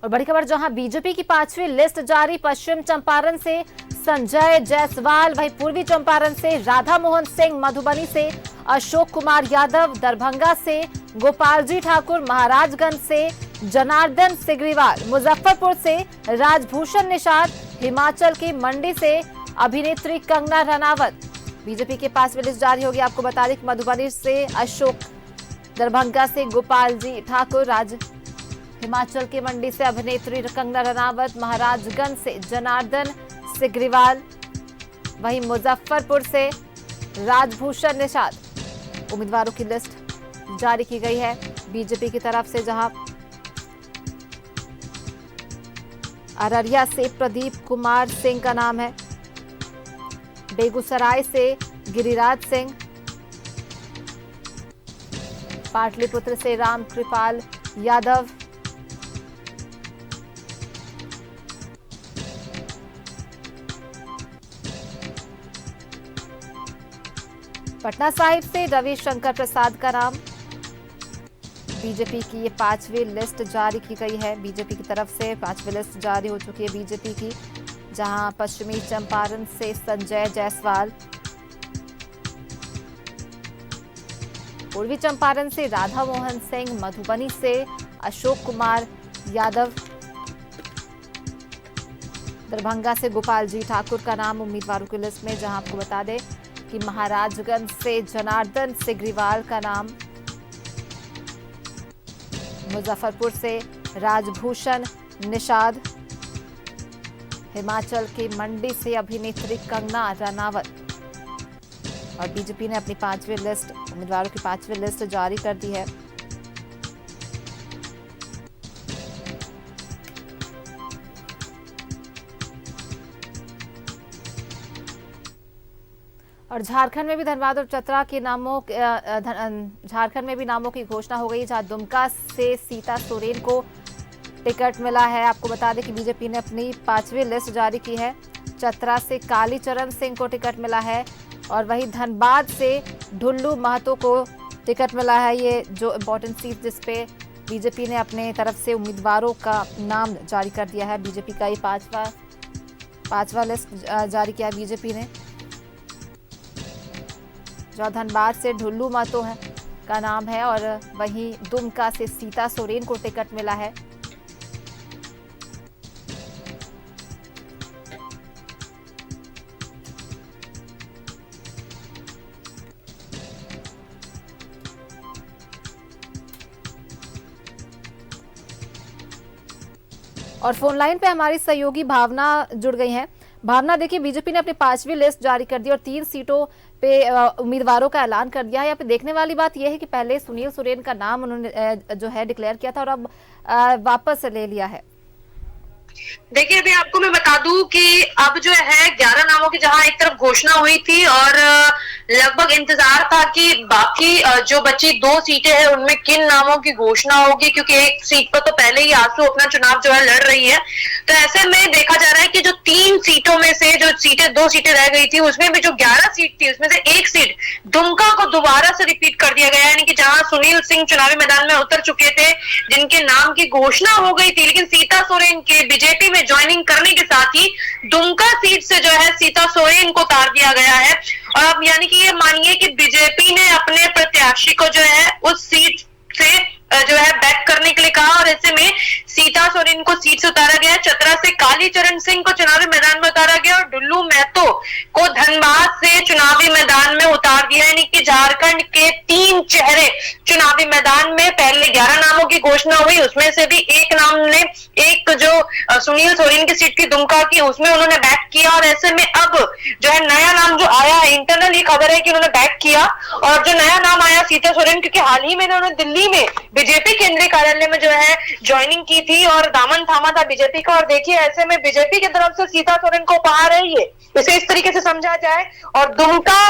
और बड़ी खबर जहां बीजेपी की 5वीं लिस्ट जारी, पश्चिम चंपारण से संजय जायसवाल, वहीं पूर्वी चंपारण से राधा मोहन सिंह, मधुबनी से अशोक कुमार यादव, दरभंगा से गोपाल जी ठाकुर, महाराजगंज से जनार्दन सिग्रीवाल, मुजफ्फरपुर से राजभूषण निषाद, हिमाचल की मंडी से अभिनेत्री कंगना रनावत। बीजेपी के 5वीं लिस्ट जारी होगी। आपको बता दें कि मधुबनी से अशोक, दरभंगा से गोपाल जी ठाकुर, हिमाचल की मंडी से अभिनेत्री कंगना रनावत, महाराजगंज से जनार्दन सिग्रीवाल, वहीं मुजफ्फरपुर से राजभूषण निषाद उम्मीदवारों की लिस्ट जारी की गई है बीजेपी की तरफ से, जहां अररिया से प्रदीप कुमार सिंह का नाम है, बेगूसराय से गिरिराज सिंह, पाटलिपुत्र से रामकृपाल यादव, पटना साहिब से रविशंकर प्रसाद का नाम। बीजेपी की ये 5वीं लिस्ट जारी की गई है। बीजेपी की तरफ से 5वीं लिस्ट जारी हो चुकी है बीजेपी की, जहां पश्चिमी चंपारण से संजय जायसवाल, पूर्वी चंपारण से राधा मोहन सिंह, मधुबनी से अशोक कुमार यादव, दरभंगा से गोपाल जी ठाकुर का नाम उम्मीदवारों की लिस्ट में, जहां आपको बता दें कि महाराजगंज से जनार्दन सिग्रीवाल का नाम, मुजफ्फरपुर से राजभूषण निषाद, हिमाचल की मंडी से अभिनेत्री कंगना रनावत। और बीजेपी ने अपनी 5वीं लिस्ट, उम्मीदवारों की 5वीं लिस्ट जारी कर दी है। और झारखंड में भी धनबाद और चतरा के नामों, झारखंड में भी नामों की घोषणा हो गई, जहां दुमका से सीता सोरेन को टिकट मिला है। आपको बता दें कि बीजेपी ने अपनी 5वीं लिस्ट जारी की है। चतरा से कालीचरण सिंह को टिकट मिला है और वहीं धनबाद से ढुल्लू महतो को टिकट मिला है। ये जो इम्पोर्टेंट सीट जिसपे बीजेपी ने अपने तरफ से उम्मीदवारों का नाम जारी कर दिया है। बीजेपी का ये पांचवा लिस्ट जारी किया बीजेपी ने, जो धनबाद से ढुल्लू महतो का नाम है और वहीं दुमका से सीता सोरेन को टिकट मिला है। और फोन लाइन पे हमारी सहयोगी भावना जुड़ गई हैं। भावना, देखिए बीजेपी ने अपनी 5वीं लिस्ट जारी कर दी और 3 सीटों पे उम्मीदवारों का ऐलान कर दिया है। यहाँ पे देखने वाली बात यह है कि पहले सुनील सोरेन का नाम उन्होंने जो है डिक्लेयर किया था और अब वापस ले लिया है। देखिए, अभी आपको मैं बता दूं कि अब जो है 11 नामों की जहां एक तरफ घोषणा हुई थी और लगभग इंतजार था कि बाकी जो बची 2 सीटें हैं उनमें किन नामों की घोषणा होगी, क्योंकि एक सीट पर तो पहले ही आसू अपना चुनाव जो है लड़ रही है। तो ऐसे में देखा जा रहा है कि जो 3 सीटों में से जो 2 सीटें रह गई थी, उसमें भी जो 11 सीट थी उसमें से एक सीट दुमका को दोबारा से रिपीट कर दिया गया है। यानी कि जहां सुनील सिंह चुनावी मैदान में उतर चुके थे, जिनके नाम की घोषणा हो गई थी, लेकिन सीता सोरेन के बीजेपी में ज्वाइनिंग करने के साथ ही दुमका सीट से जो है सीता सोरेन को उतार दिया गया है। और अब यानी कि ये मानिए कि बीजेपी ने अपने प्रत्याशी को जो है उस सीट से जो है बैक करने के लिए कहा और ऐसे में सीता सोरेन को सीट से उतारा गया। चतरा से कालीचरण सिंह को चुनावी मैदान में उतारा गया और ढुल्लू महतो को धनबाद से चुनावी मैदान में उतार दिया। यानी कि झारखंड के 3 चेहरे चुनावी मैदान में। पहले 11 नामों की घोषणा हुई, उसमें से भी एक नाम ने, एक जो सुनील सोरेन की सीट की दुमका की, उसमें उन्होंने बैक किया और ऐसे में अब जो है नया नाम जो आया है, इंटरनल ये खबर है कि उन्होंने बैक किया और जो नया नाम आया सीता सोरेन, क्योंकि हाल ही में उन्होंने दिल्ली में बीजेपी केंद्रीय कार्यालय में जो है ज्वाइनिंग की थी और दामन थामा था बीजेपी का। और देखिए ऐसे में बीजेपी की तरफ से सीता सोरेन को उपहार है ये, इसे इस तरीके से समझा जाए। और दुमका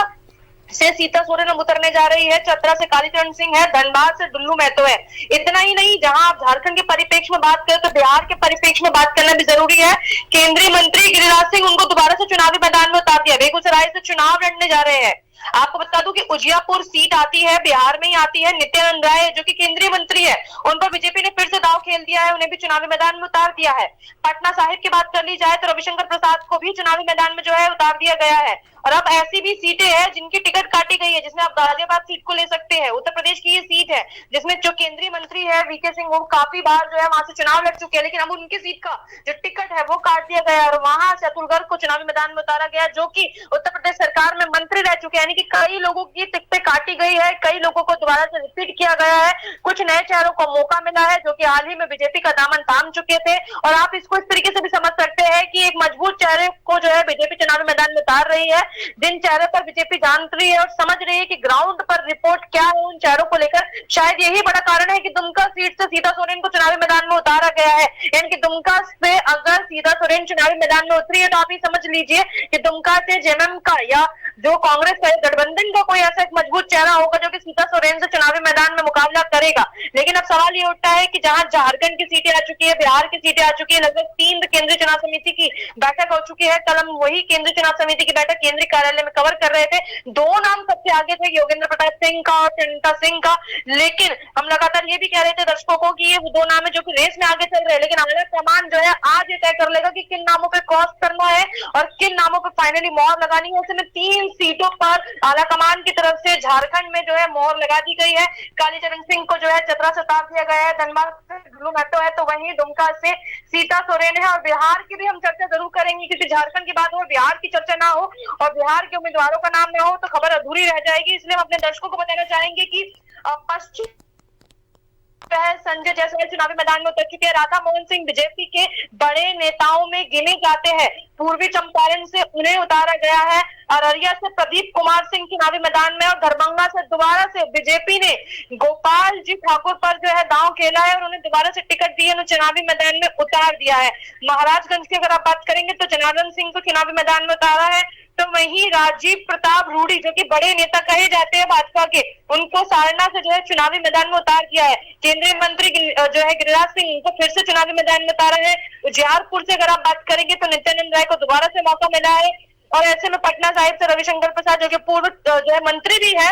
से सीता सोरेन अब उतरने जा रही है, चतरा से कालीचरण सिंह है, धनबाद से ढुल्लू महतो है। इतना ही नहीं, जहां आप झारखंड के परिप्रेक्ष्य में बात करें तो बिहार के परिप्रेक्ष्य में बात करना भी जरूरी है। केंद्रीय मंत्री गिरिराज सिंह, उनको दोबारा से चुनावी मैदान में उतार दिया। बेगूसराय से चुनाव लड़ने जा रहे हैं। आपको बता दूं कि उजियापुर सीट आती है, बिहार में ही आती है। नित्यानंद राय जो कि केंद्रीय मंत्री है, उन पर बीजेपी ने फिर से दांव खेल दिया है, उन्हें भी चुनावी मैदान में उतार दिया है। पटना साहिब की बात कर ली जाए तो रविशंकर प्रसाद को भी चुनावी मैदान में जो है उतार दिया गया है। और अब ऐसी भी सीटें हैं जिनकी टिकट काटी गई है, जिसमें आप गाजियाबाद सीट को ले सकते हैं। उत्तर प्रदेश की ये सीट है जिसमें जो केंद्रीय मंत्री है वीके सिंह, वो काफी बार जो है वहां से चुनाव लड़ चुके हैं, लेकिन अब उनकी सीट का जो टिकट है वो काट दिया गया और वहां से अतुल गर्ग को चुनावी मैदान में उतारा गया, जो कि उत्तर प्रदेश सरकार में मंत्री रह चुके हैं। यानी कि कई लोगों की टिकटें काटी गई है, कई लोगों को दोबारा से रिपीट किया गया है, कुछ नए चेहरों को मौका मिला है जो कि हाल ही में बीजेपी का दामन थाम चुके थे। और आप इसको इस तरीके से भी समझ सकते हैं कि एक मजबूत चेहरे को जो है बीजेपी चुनावी मैदान में उतार रही है, जिन चेहरे पर बीजेपी जान रही है और समझ रही है कि ग्राउंड पर रिपोर्ट क्या है उन चेहरों को लेकर। शायद यही बड़ा कारण है कि दुमका सीट से सीता सोरेन को चुनावी मैदान में उतारा गया है। यानी कि दुमका से अगर सीता सोरेन चुनावी मैदान में उतरी है तो आप ये समझ लीजिए कि दुमका से जेएमएम का या जो कांग्रेस का गठबंधन का कोई ऐसा एक मजबूत चेहरा होगा जो कि सीता सोरेन से चुनावी मैदान में मुकाबला करेगा। लेकिन अब सवाल ये उठता है कि जहां झारखंड की सीटें आ चुकी है, बिहार की सीटें आ चुकी है, लगभग 3 केंद्रीय चुनाव समिति की बैठक हो चुकी है। कल हम वही केंद्रीय चुनाव समिति की बैठक केंद्रीय कार्यालय में कवर कर रहे थे। 2 नाम सबसे आगे थे, योगेंद्र प्रताप सिंह का और चंटा सिंह का, लेकिन हम लगातार ये भी कह रहे थे दर्शकों को कि ये 2 नाम है जो कि रेस में आगे चल रहे हैं, लेकिन आला कमान जो है आज ये तय कर लेगा कि किन नामों पे क्रॉस करना है और किन नामों पे फाइनली मोहर लगानी है। उसमें 3 सीटों पर आला कमान की तरफ से झारखंड में जो है मोहर लगा दी गई है। कालीचरण सिंह को जो है चतरा से उतार दिया गया है, धनबाद से ढुल्लू महतो है, तो वहीं दुमका से सीता सोरेन है। और बिहार की भी हम चर्चा जरूर करेंगे, क्योंकि झारखंड की बात हो, बिहार की चर्चा ना हो और बिहार के उम्मीदवारों का नाम ना हो तो खबर अधूरी रह जाएगी। इसलिए हम अपने दर्शकों को बताना चाहेंगे कि पश्चिम संजय जायसवाल चुनावी मैदान में उतर चुके हैं। राधा मोहन सिंह बीजेपी के बड़े नेताओं में गिने जाते हैं। पूर्वी चंपारण से उन्हें उतारा गया है। अररिया से प्रदीप कुमार सिंह चुनावी मैदान में और दरभंगा से दोबारा से बीजेपी ने गोपाल जी ठाकुर पर जो है दांव खेला है और उन्हें दोबारा से टिकट दी है, उन्हें चुनावी मैदान में उतार दिया है। महाराजगंज की अगर आप बात करेंगे तो जनार्दन सिंह को चुनावी मैदान में उतारा है। तो वहीं राजीव प्रताप रूडी जो कि बड़े नेता कहे जाते हैं भाजपा के, उनको सारना से जो है चुनावी मैदान में उतार दिया है। केंद्रीय मंत्री जो है गिरिराज सिंह, उनको फिर से चुनावी मैदान में उतारा है। उजियारपुर से अगर आप बात करेंगे तो नित्यानंद राय को दोबारा से मौका मिला है। और ऐसे में पटना साहिब से रविशंकर प्रसाद जो कि पूर्व जो है मंत्री भी है,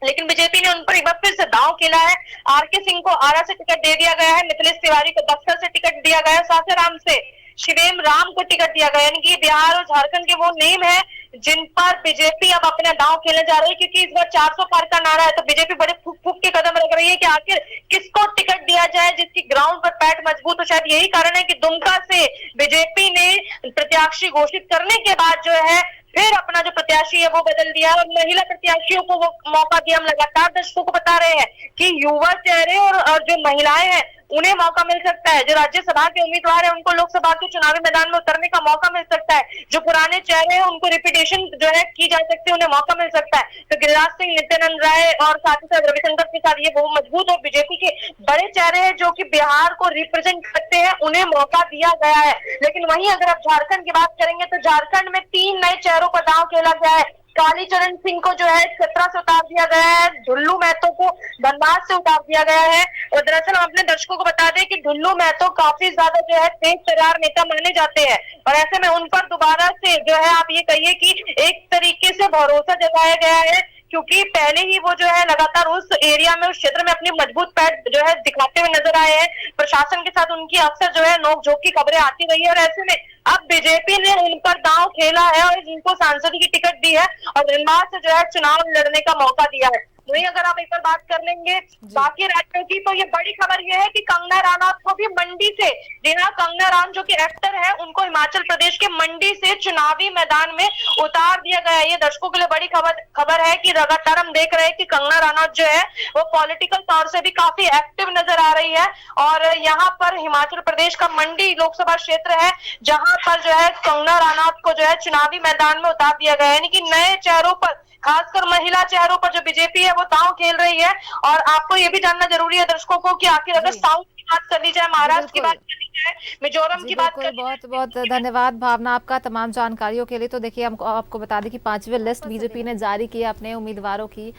लेकिन बीजेपी ने उन पर एक बार फिर से दांव खेला है। आरके सिंह को आरा से टिकट दे दिया गया है, मिथिलेश तिवारी को बक्सर से टिकट दिया गया है, सासाराम से शिवेम राम को टिकट दिया गया। यानी कि बिहार और झारखंड के वो नेम है जिन पर बीजेपी अब अपना दांव खेलने जा रही है, क्योंकि इस बार 400 पार का नारा है। तो बीजेपी बड़े फूक फूक के कदम रख रही है कि आखिर किसको टिकट दिया जाए जिसकी ग्राउंड पर पैठ मजबूत हो। शायद यही कारण है कि दुमका से बीजेपी ने प्रत्याशी घोषित करने के बाद जो है फिर अपना जो प्रत्याशी है वो बदल दिया और महिला प्रत्याशियों को वो मौका दिया। हम लगातार दर्शकों को बता रहे हैं कि युवा चेहरे और जो महिलाएं हैं उन्हें मौका मिल सकता है। जो राज्यसभा के उम्मीदवार है उनको लोकसभा के चुनावी मैदान में उतरने का मौका मिल सकता है। जो पुराने चेहरे हैं उनको रिपीटेशन जो है की जा सकती है, उन्हें मौका मिल सकता है। तो गिरिराज सिंह, नित्यानंद राय और साथ ही साथ रविशंकर प्रसाद, ये वो मजबूत और बीजेपी के बड़े चेहरे हैं जो कि बिहार को रिप्रेजेंट करते हैं, उन्हें मौका दिया गया है। लेकिन वहीं अगर आप झारखंड की बात करेंगे तो झारखंड में 3 नए चेहरों पर दांव खेला गया है। कालीचरण सिंह को जो है चतरा से उतार दिया गया है, ढुल्लू महतो को धनबाद से उतार दिया गया है। और दरअसल हम अपने दर्शकों को बता दें कि ढुल्लू महतो काफी ज्यादा जो है तेज तर्रार नेता माने जाते हैं और ऐसे में उन पर दोबारा से जो है आप ये कहिए कि एक तरीके से भरोसा जताया गया है, क्योंकि पहले ही वो जो है लगातार उस एरिया में, उस क्षेत्र में अपनी मजबूत पैठ जो है दिखाते हुए नजर आए हैं। प्रशासन के साथ उनकी अक्सर जो है नोकझोंक की खबरें आती रही है और ऐसे में अब बीजेपी ने उन पर दांव खेला है और जिनको सांसद की टिकट दी है और धनबाद से जो है चुनाव लड़ने का मौका दिया है। वहीं अगर आप एक बार बात कर लेंगे बाकी राज्यों की, तो ये बड़ी खबर ये है कि कंगना रनौत को भी मंडी से, जी हाँ, कंगना राम जो कि एक्टर है, उनको हिमाचल प्रदेश के मंडी से चुनावी मैदान में उतार दिया गया है। ये दर्शकों के लिए बड़ी खबर है कि लगातार हम देख रहे हैं कि कंगना रनौत जो है वो पॉलिटिकल तौर से भी काफी एक्टिव नजर आ रही है। और यहाँ पर हिमाचल प्रदेश का मंडी लोकसभा क्षेत्र है जहां पर जो है कंगना रनौत को जो है चुनावी मैदान में उतार दिया गया है। यानी कि नए चेहरों पर, खासकर महिला चेहरों पर जो बीजेपी है वो दांव खेल रही है। और आपको ये भी जानना जरूरी है दर्शकों को कि आखिर अगर साउथ की बात कर ली जाए, महाराष्ट्र की बात कर ली जाए, मिजोरम की बात कर ली जाए। बहुत बहुत धन्यवाद भावना आपका तमाम जानकारियों के लिए। तो देखिए हम आपको बता दें कि 5वीं लिस्ट बीजेपी ने जारी की है अपने उम्मीदवारों की।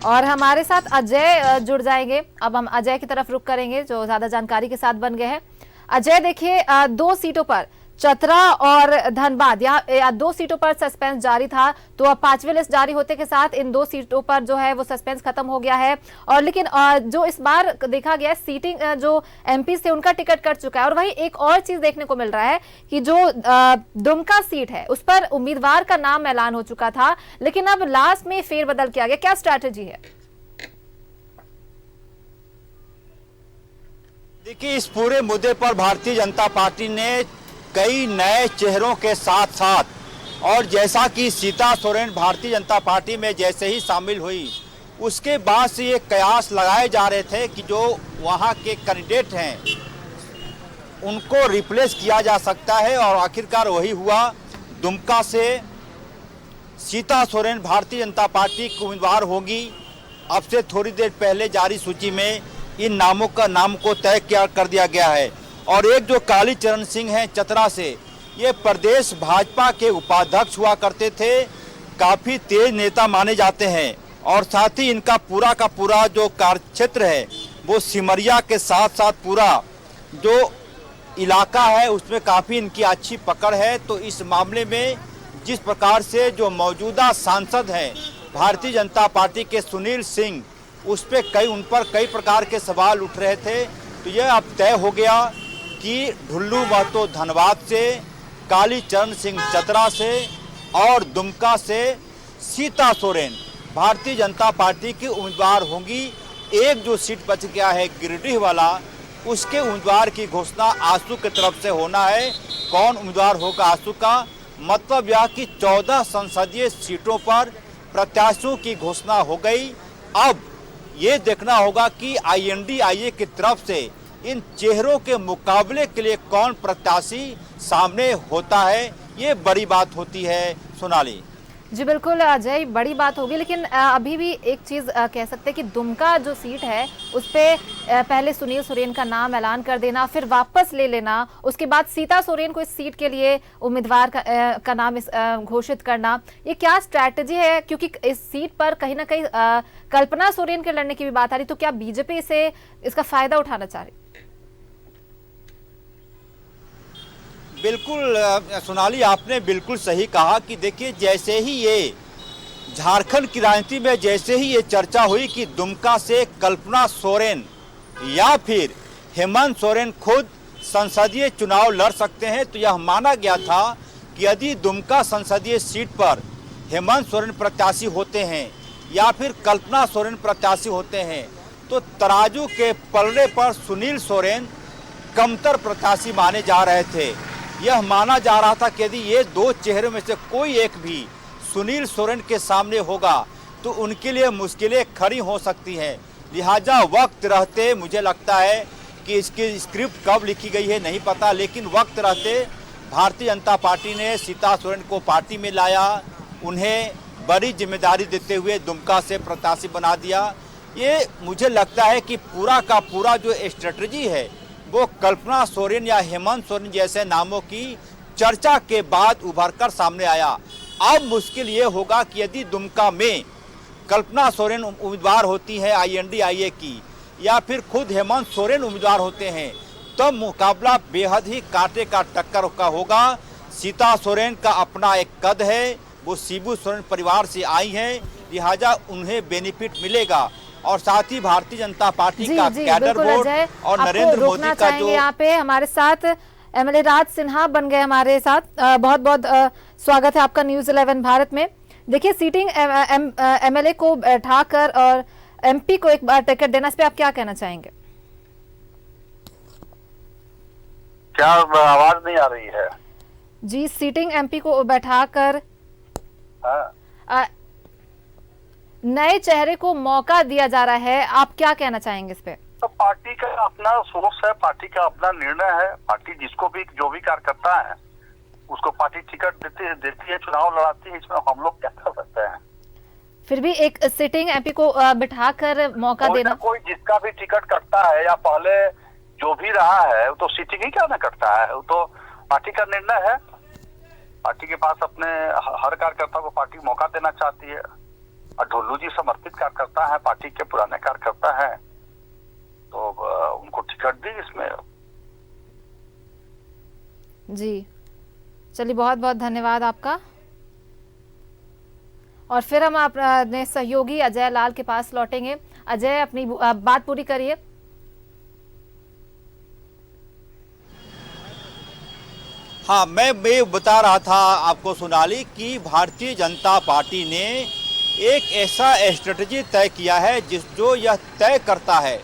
और हमारे साथ अजय जुड़ जाएंगे। अब हम अजय की तरफ रुख करेंगे जो ज्यादा जानकारी के साथ बन गए हैं। अजय, देखिए 2 सीटों पर चतरा और धनबाद, या 2 सीटों पर सस्पेंस जारी था। तो अब 5वीं लिस्ट जारी होते के साथ इन 2 सीटों पर जो है वो सस्पेंस खत्म हो गया है। और लेकिन जो इस बार देखा गया सीटिंग जो एमपी से उनका टिकट कट चुका है। और वहीं एक और चीज देखने को मिल रहा है कि जो दुमका सीट है उस पर उम्मीदवार का नाम ऐलान हो चुका था, लेकिन अब लास्ट में फेरबदल किया गया। क्या स्ट्रैटेजी है? देखिए, इस पूरे मुद्दे पर भारतीय जनता पार्टी ने कई नए चेहरों के साथ साथ, और जैसा कि सीता सोरेन भारतीय जनता पार्टी में जैसे ही शामिल हुई उसके बाद से ये कयास लगाए जा रहे थे कि जो वहाँ के कैंडिडेट हैं उनको रिप्लेस किया जा सकता है, और आखिरकार वही हुआ। दुमका से सीता सोरेन भारतीय जनता पार्टी की उम्मीदवार होगी। अब से थोड़ी देर पहले जारी सूची में इन नामों का नाम को तय कर दिया गया है। और एक जो कालीचरण सिंह हैं चतरा से, ये प्रदेश भाजपा के उपाध्यक्ष हुआ करते थे, काफ़ी तेज नेता माने जाते हैं। और साथ ही इनका पूरा का पूरा जो कार्यक्षेत्र है वो सिमरिया के साथ साथ पूरा जो इलाका है उसमें काफ़ी इनकी अच्छी पकड़ है। तो इस मामले में जिस प्रकार से जो मौजूदा सांसद हैं भारतीय जनता पार्टी के सुनील सिंह, उन पर कई प्रकार के सवाल उठ रहे थे। तो यह अब तय हो गया कि ढुल्लू महतो धनबाद से, कालीचरण सिंह चतरा से और दुमका से सीता सोरेन भारतीय जनता पार्टी की उम्मीदवार होंगी। एक जो सीट बच गया है गिरिडीह वाला, उसके उम्मीदवार की घोषणा आसू की तरफ से होना है। कौन उम्मीदवार होगा आसू का, मतलब यह कि 14 संसदीय सीटों पर प्रत्याशियों की घोषणा हो गई। अब ये देखना होगा कि INDIA की तरफ से इन चेहरों के मुकाबले के लिए कौन प्रत्याशी सामने होता है। ये बड़ी बात होती है सोनाली। जी बिल्कुल अजय, बड़ी बात होगी। लेकिन अभी भी एक चीज़ कह सकते हैं कि दुमका जो सीट है उस पर पहले सुनील सोरेन का नाम ऐलान कर देना, फिर वापस ले लेना, उसके बाद सीता सोरेन को इस सीट के लिए उम्मीदवार का नाम घोषित करना, ये क्या स्ट्रैटेजी है? क्योंकि इस सीट पर कहीं ना कहीं कल्पना सोरेन के लड़ने की भी बात आ रही, तो क्या बीजेपी इसका फायदा उठाना चाह रही? बिल्कुल सोनाली, आपने बिल्कुल सही कहा कि देखिए, जैसे ही ये झारखंड की राजनीति में जैसे ही ये चर्चा हुई कि दुमका से कल्पना सोरेन या फिर हेमंत सोरेन खुद संसदीय चुनाव लड़ सकते हैं, तो यह माना गया था कि यदि दुमका संसदीय सीट पर हेमंत सोरेन प्रत्याशी होते हैं या फिर कल्पना सोरेन प्रत्याशी होते हैं तो तराजू के पलड़े पर सुनील सोरेन कमतर प्रत्याशी माने जा रहे थे। यह माना जा रहा था कि यदि ये 2 चेहरों में से कोई एक भी सुनील सोरेन के सामने होगा तो उनके लिए मुश्किलें खड़ी हो सकती हैं। लिहाजा वक्त रहते, मुझे लगता है कि इसकी स्क्रिप्ट कब लिखी गई है नहीं पता, लेकिन वक्त रहते भारतीय जनता पार्टी ने सीता सोरेन को पार्टी में लाया, उन्हें बड़ी जिम्मेदारी देते हुए दुमका से प्रत्याशी बना दिया। ये मुझे लगता है कि पूरा का पूरा जो स्ट्रेटजी है वो कल्पना सोरेन या हेमंत सोरेन जैसे नामों की चर्चा के बाद उभरकर सामने आया। अब मुश्किल ये होगा कि यदि दुमका में कल्पना सोरेन उम्मीदवार होती है INDIA की या फिर खुद हेमंत सोरेन उम्मीदवार होते हैं तो मुकाबला बेहद ही कांटे का टक्कर का होगा। सीता सोरेन का अपना एक कद है, वो शिबू सोरेन परिवार से आई हैं, लिहाजा उन्हें बेनिफिट मिलेगा। और साथ ही भारतीय जनता पार्टी का कैडर बोर्ड और नरेंद्र मोदी का जो यहाँ पे हमारे साथ MLA राज सिन्हा बन गए हमारे साथ। बहुत बहुत स्वागत है आपका न्यूज़ 11 भारत में। देखिए, सीटिंग MLA को बैठाकर और MP को एक बार टिकट देना, इस पे आप क्या कहना चाहेंगे? क्या आवाज नहीं आ रही है? जी, सीटिंग MP को बैठाकर नए चेहरे को मौका दिया जा रहा है, आप क्या कहना चाहेंगे इस पे? तो पार्टी का अपना सोच है, पार्टी का अपना निर्णय है। पार्टी जिसको भी जो भी कार्य करता है उसको पार्टी टिकट देती है, चुनाव लड़ाती है, इसमें हम लोग क्या कर सकते हैं? फिर भी एक सिटिंग MP को बिठाकर मौका देना, कोई जिसका भी टिकट कटता है या पहले जो भी रहा है वो तो सिटिंग ही क्या ना करता है, वो तो पार्टी का निर्णय है। पार्टी के पास अपने हर कार्यकर्ता को पार्टी मौका देना चाहती है और ढुल्लू जी समर्पित कार्यकर्ता है, पार्टी के पुराने कार्यकर्ता हैं, तो उनको टिकट दी इसमें। जी चलिए, बहुत बहुत धन्यवाद आपका। और फिर हम अपने सहयोगी अजय लाल के पास लौटेंगे। अजय, अपनी बात पूरी करिए। हाँ, मैं बता रहा था आपको सोनाली कि भारतीय जनता पार्टी ने एक ऐसा स्ट्रेटजी तय किया है जो यह तय करता है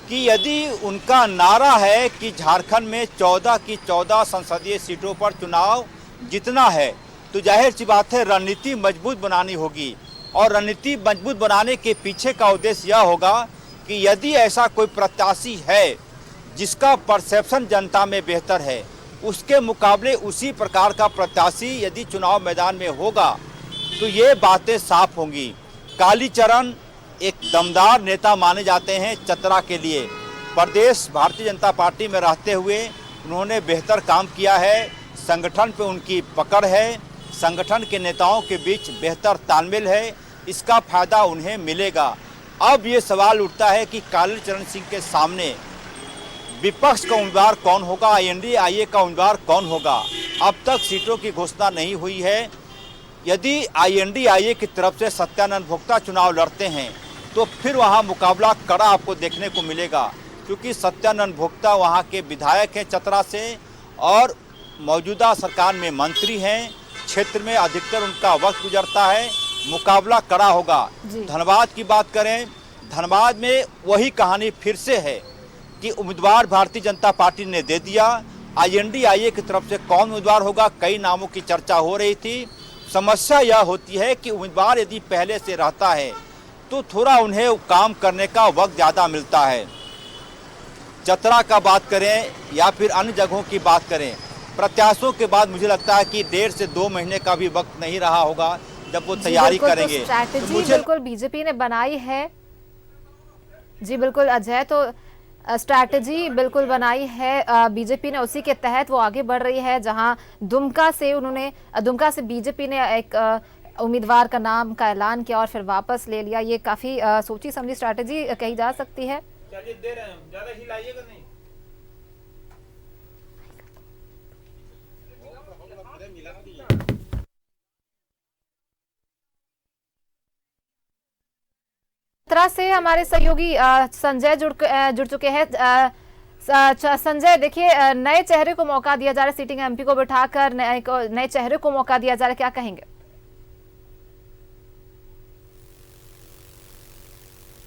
कि यदि उनका नारा है कि झारखंड में 14 की 14 संसदीय सीटों पर चुनाव जीतना है, तो जाहिर सी बात है रणनीति मजबूत बनानी होगी। और रणनीति मजबूत बनाने के पीछे का उद्देश्य यह होगा कि यदि ऐसा कोई प्रत्याशी है जिसका परसेप्शन जनता में बेहतर है, उसके मुकाबले उसी प्रकार का प्रत्याशी यदि चुनाव मैदान में होगा तो ये बातें साफ होंगी। कालीचरण एक दमदार नेता माने जाते हैं चतरा के लिए। प्रदेश भारतीय जनता पार्टी में रहते हुए उन्होंने बेहतर काम किया है, संगठन पे उनकी पकड़ है, संगठन के नेताओं के बीच बेहतर तालमेल है, इसका फायदा उन्हें मिलेगा। अब ये सवाल उठता है कि कालीचरण सिंह के सामने विपक्ष का उम्मीदवार कौन होगा, INDA का उम्मीदवार कौन होगा। अब तक सीटों की घोषणा नहीं हुई है। यदि INDA की तरफ से सत्यानंद भोक्ता चुनाव लड़ते हैं तो फिर वहां मुकाबला कड़ा आपको देखने को मिलेगा, क्योंकि सत्यानंद भोक्ता वहां के विधायक हैं चतरा से और मौजूदा सरकार में मंत्री हैं। क्षेत्र में अधिकतर उनका वक्त गुजरता है, मुकाबला कड़ा होगा। धनबाद की बात करें, धनबाद में वही कहानी फिर से है कि उम्मीदवार भारतीय जनता पार्टी ने दे दिया। INDA की तरफ से कौन उम्मीदवार होगा, कई नामों की चर्चा हो रही थी। समस्या यह होती है कि उम्मीदवार यदि पहले से रहता है तो थोड़ा उन्हें काम करने का वक्त ज़्यादा मिलता है। चतरा का बात करें या फिर अन्य जगहों की बात करें, प्रत्याशियों के बाद मुझे लगता है कि 1.5 से 2 महीने का भी वक्त नहीं रहा होगा जब वो तैयारी करेंगे। तो स्ट्रैटेजी बिल्कुल बीजेपी ने बनाई है। जी बिल्कुल अजय, तो स्ट्रैटेजी बिल्कुल बनाई है बीजेपी ने, उसी के तहत वो आगे बढ़ रही है। जहां दुमका से बीजेपी ने एक उम्मीदवार का नाम का ऐलान किया और फिर वापस ले लिया। ये काफी सोची समझी स्ट्रैटेजी कही जा सकती है। दे रहे हैं, ज्यादा हिलाइएगा नहीं। चतरा से हमारे सहयोगी संजय जुड़ चुके हैं। संजय, देखिए नए चेहरे को मौका दिया जा रहा है, सिटिंग MP को बिठाकर नए चेहरे को मौका दिया जा रहा है, क्या कहेंगे?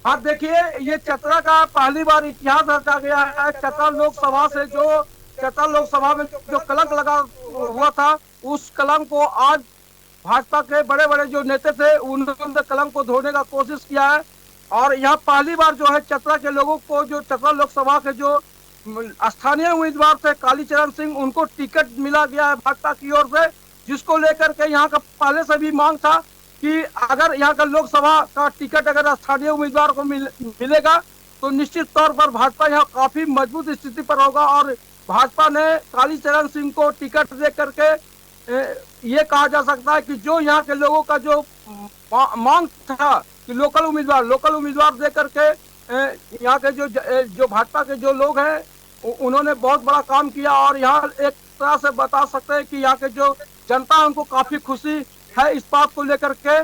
आप देखिए, ये चतरा का पहली बार इतिहास रचा गया है। चतरा लोकसभा से जो चतरा लोकसभा में जो कलंक लगा हुआ था, उस कलंक को आज भाजपा के बड़े बड़े जो नेता थे उन्होंने कलंक को धोने का कोशिश किया है। और यहाँ पहली बार जो है चतरा के लोगों को, जो चतरा लोकसभा के जो स्थानीय उम्मीदवार थे कालीचरण सिंह, उनको टिकट मिला गया है भाजपा की ओर से, जिसको लेकर के यहाँ का पहले से भी मांग था कि अगर यहाँ का लोकसभा का टिकट अगर स्थानीय उम्मीदवार को मिलेगा तो निश्चित तौर पर भाजपा यहाँ काफी मजबूत स्थिति पर होगा। और भाजपा ने कालीचरण सिंह को टिकट दे करके ये कहा जा सकता है कि जो यहाँ के लोगों का जो मांग था कि लोकल उम्मीदवार दे करके यहाँ के जो भाजपा के जो लोग हैं उन्होंने बहुत बड़ा काम किया। और यहाँ एक तरह से बता सकते हैं कि यहाँ के जो जनता है उनको काफी खुशी है इस बात को लेकर के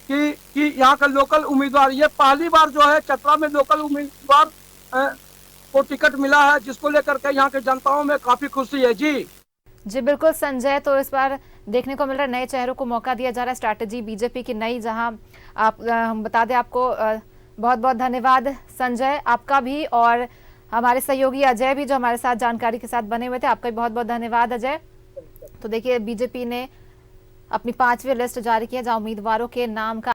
कि यहाँ का लोकल उम्मीदवार, ये पहली बार जो है चतरा में लोकल उम्मीदवार को टिकट मिला है, जिसको लेकर के यहाँ के जनताओं में काफी खुशी है। जी बिल्कुल संजय, तो इस बार देखने को मिल रहा है नए चेहरों को मौका दिया जा रहा है, स्ट्रैटेजी बीजेपी की नई। जहां हम बता दें आपको, बहुत बहुत धन्यवाद संजय आपका भी, और हमारे सहयोगी अजय भी जो हमारे साथ जानकारी के साथ बने हुए थे, आपका भी बहुत बहुत धन्यवाद अजय। तो देखिए बीजेपी ने अपनी 5वीं लिस्ट जारी की है जहां उम्मीदवारों के नाम का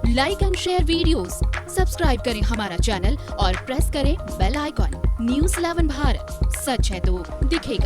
like and share videos, subscribe करें हमारा चैनल और प्रेस करें बेल आइकॉन। News 11 भारत, सच है तो दिखेगा।